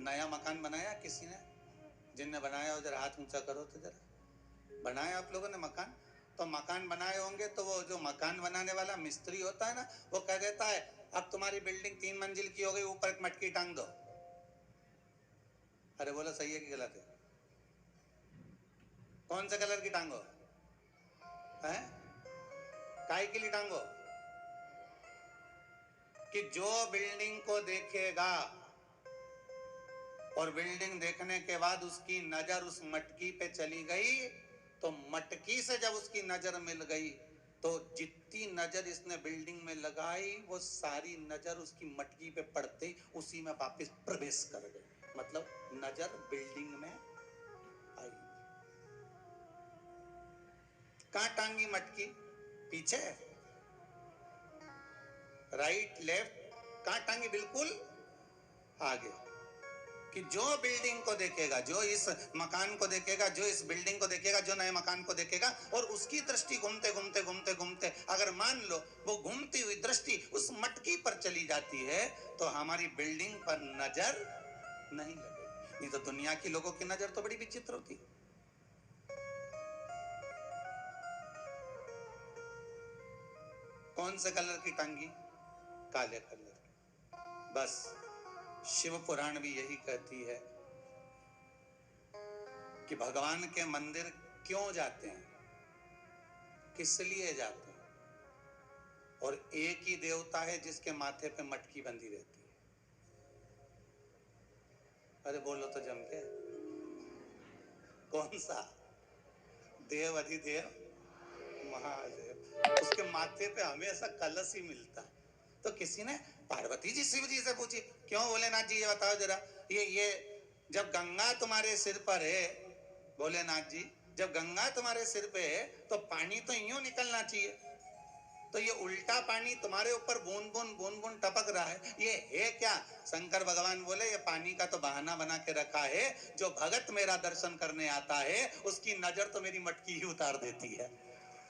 नया मकान बनाया किसी ने? जिनने बनाया हो जरा हाथ ऊंचा करो तो जरा। बनाया आप लोगों ने मकान? तो मकान बनाए होंगे तो वो जो मकान बनाने वाला मिस्त्री होता है ना, वो कह देता है अब तुम्हारी बिल्डिंग 3 मंजिल की हो गई, ऊपर एक मटकी टांग दो। अरे बोलो सही है कि गलत है? कौन से कलर की टांगो? है काय के लिए टांगो? कि जो बिल्डिंग को देखेगा और बिल्डिंग देखने के बाद उसकी नजर उस मटकी पे चली गई, तो मटकी से जब उसकी नजर मिल गई तो जितनी नजर इसने बिल्डिंग में लगाई वो सारी नजर उसकी मटकी पे पड़ते ही उसी में वापस प्रवेश कर गई। मतलब नजर बिल्डिंग में आई। कहां टांगी मटकी? पीछे? Right left? कहां टांगी? बिल्कुल आगे। कि जो बिल्डिंग को देखेगा, जो इस मकान को देखेगा, जो इस बिल्डिंग को देखेगा, जो नए मकान को देखेगा और उसकी दृष्टि घूमते घूमते घूमते घूमते अगर मान लो वो घूमती हुई दृष्टि उस मटकी पर चली जाती है तो हमारी बिल्डिंग पर नजर नहीं लगेगी। नहीं तो दुनिया की लोगों की नजर तो बड़ी विचित्र होती। कौन से कलर की टांगी? काले कलर की। बस शिव पुराण भी यही कहती है कि भगवान के मंदिर क्यों जाते हैं, किस लिए जाते हैं, और एक ही देवता है जिसके माथे पे मटकी बंधी रहती है। अरे बोलो तो जम के। कौन सा? देव अधिदेव महादेव। उसके माथे पे हमेशा कलश ही मिलता है। तो किसी ने पार्वती जी शिव जी से पूछी, क्यों भोलेनाथ जी ये बताओ जरा, ये जब गंगा तुम्हारे सिर पर है, भोलेनाथ जी जब गंगा तुम्हारे सिर पे है तो पानी तो यूं निकलना चाहिए, तो ये उल्टा पानी तुम्हारे ऊपर बूंद बूंद टपक रहा है, ये है क्या? शंकर भगवान बोले ये पानी का तो बहाना बना के रखा है, जो भगत मेरा दर्शन करने आता है उसकी नजर तो मेरी मटकी ही उतार देती है,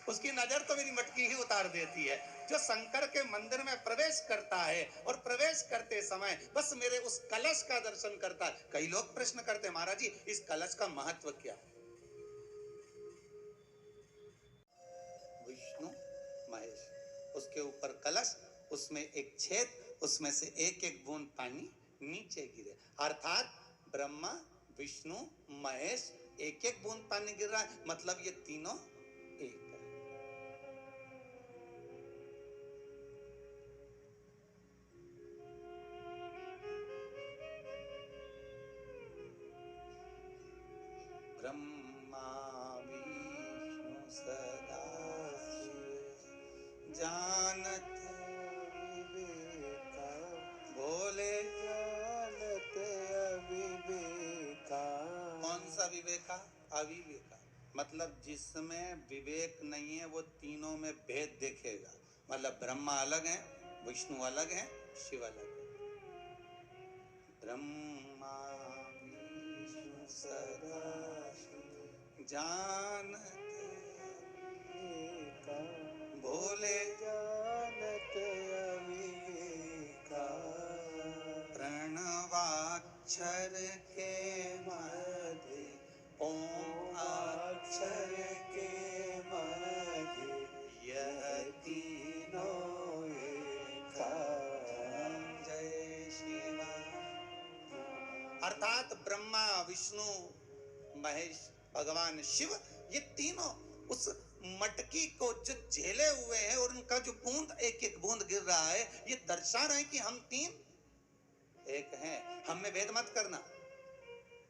उसकी नजर तो मेरी मटकी ही उतार देती है। जो शंकर के मंदिर में प्रवेश करता है और प्रवेश करते समय बस मेरे उस कलश का दर्शन करता है। कई लोग प्रश्न करते महाराज जी इस कलश का महत्व क्या है? विष्णु महेश, उसके ऊपर कलश, उसमें एक छेद, उसमें से एक एक बूंद पानी नीचे गिरे, अर्थात ब्रह्मा विष्णु महेश एक एक बूंद पानी गिर रहा है, मतलब ये तीनों एक है। ब्रह्मा विष्णु सदा जानत विवेका, भोले जानत अविवेका। कौन सा विवेका? अविवेका। मतलब जिसमें विवेक नहीं है वो तीनों में भेद देखेगा। मतलब ब्रह्मा अलग है, विष्णु अलग है, शिव अलग है। ब्रह्मा विष्णु सदा जानत अविवेका, भोले जानत अविवेका। प्रणवाक्षर के मध्य ओम अक्षर के मध्य यह तीनों एका। जय शिव। अर्थात ब्रह्मा विष्णु महेश भगवान शिव ये तीनों उस मटकी को जो झेले हुए हैं और उनका जो बूंद एक एक बूंद गिर रहा है ये दर्शा रहे हैं कि हम तीन एक हैं। हम में भेद मत करना।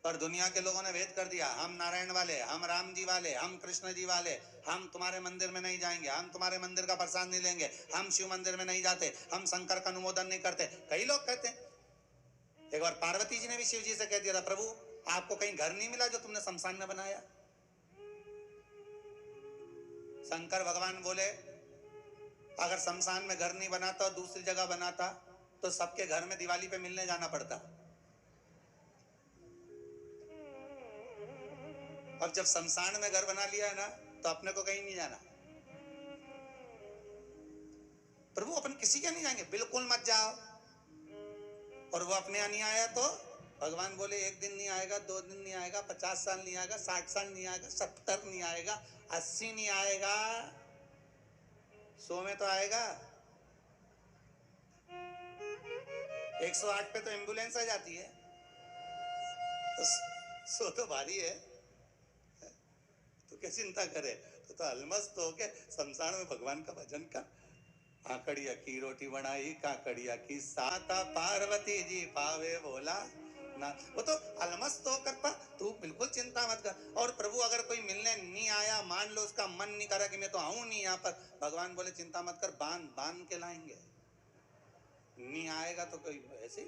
पर दुनिया के लोगों ने भेद कर दिया, हम नारायण वाले, हम राम जी वाले, हम कृष्ण जी वाले, हम तुम्हारे मंदिर में नहीं जाएंगे, हम तुम्हारे मंदिर का प्रसाद नहीं लेंगे, हम शिव मंदिर में नहीं जाते, हम शंकर का अनुमोदन नहीं करते। कई लोग कहते हैं। एक बार पार्वती जी ने भी शिव जी से कह दिया था, प्रभु आपको कहीं घर नहीं मिला जो तुमने शमशान में बनाया? शंकर भगवान बोले अगर शमशान में घर नहीं बनाता और दूसरी जगह बनाता तो सबके घर में दिवाली पे मिलने जाना पड़ता। अब जब शमशान में घर बना लिया है ना तो अपने को कहीं नहीं जाना। प्रभु अपन किसी के नहीं जाएंगे, बिल्कुल मत जाओ। और वो अपने यहाँ नहीं आया तो भगवान बोले एक दिन नहीं आएगा, 2 दिन नहीं आएगा, 50 साल नहीं आएगा, 60 साल नहीं आएगा, 70 नहीं आएगा, 80 नहीं आएगा, 100 में तो आएगा। 108 पे तो एम्बुलेंस आ जाती है, तो 100 तो भारी है, तो क्या चिंता करे। तो अलमस्त होके शमशान में भगवान का भजन कर। आकड़िया की रोटी बनाई, काकड़िया की साता, पार्वती जी पावे बोला ना। वो तो अलमस्त होकर पा, तू बिल्कुल चिंता मत कर। और प्रभु अगर कोई मिलने नहीं आया, मान लो उसका मन नहीं करा कि मैं तो आऊं नहीं यहाँ पर, भगवान बोले चिंता मत कर, बांध बांध के लाएंगे। नहीं आएगा तो कोई ऐसे ही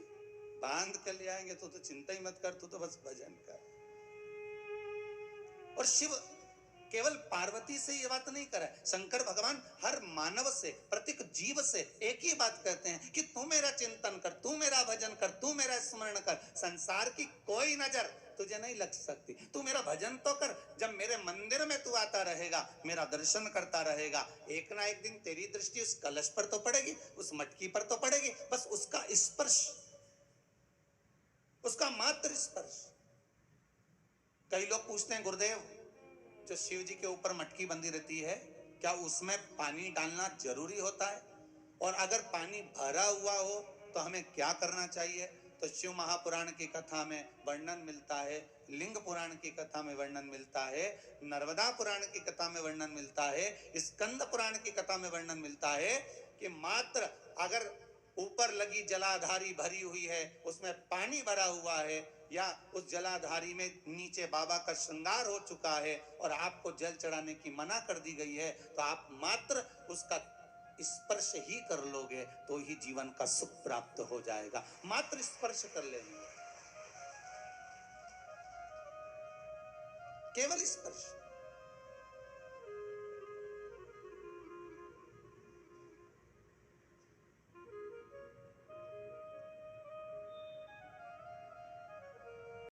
बांध के ले आएंगे, तो चिंता ही मत कर, तू तो बस भजन कर। और शिव केवल पार्वती से ये बात नहीं करे, शंकर भगवान हर मानव से, प्रत्येक जीव से एक ही बात कहते हैं कि तू मेरा चिंतन कर, तू मेरा भजन कर, तू मेरा स्मरण कर। संसार की कोई नजर तुझे नहीं लग सकती, तू मेरा भजन तो कर। जब मेरे मंदिर में तू आता रहेगा, मेरा दर्शन करता रहेगा, एक ना एक दिन तेरी दृष्टि उस कलश पर तो पड़ेगी, उस मटकी पर तो पड़ेगी। बस उसका स्पर्श, उसका मात्र स्पर्श। कई लोग पूछते हैं, गुरुदेव जो शिव जी के ऊपर मटकी बंधी रहती है, क्या उसमें पानी डालना जरूरी होता है? और अगर पानी भरा हुआ हो तो हमें क्या करना चाहिए? तो शिव महापुराण की कथा में वर्णन मिलता है, लिंग पुराण की कथा में वर्णन मिलता है, नर्मदा पुराण की कथा में वर्णन मिलता है, स्कंद पुराण की कथा में वर्णन मिलता है कि मात्र अगर ऊपर लगी जलाधारी भरी हुई है, उसमें पानी भरा हुआ है, या उस जलाधारी में नीचे बाबा का श्रृंगार हो चुका है और आपको जल चढ़ाने की मना कर दी गई है, तो आप मात्र उसका स्पर्श ही कर लोगे तो ही जीवन का सुख प्राप्त हो जाएगा। मात्र स्पर्श कर लेंगे, केवल स्पर्श।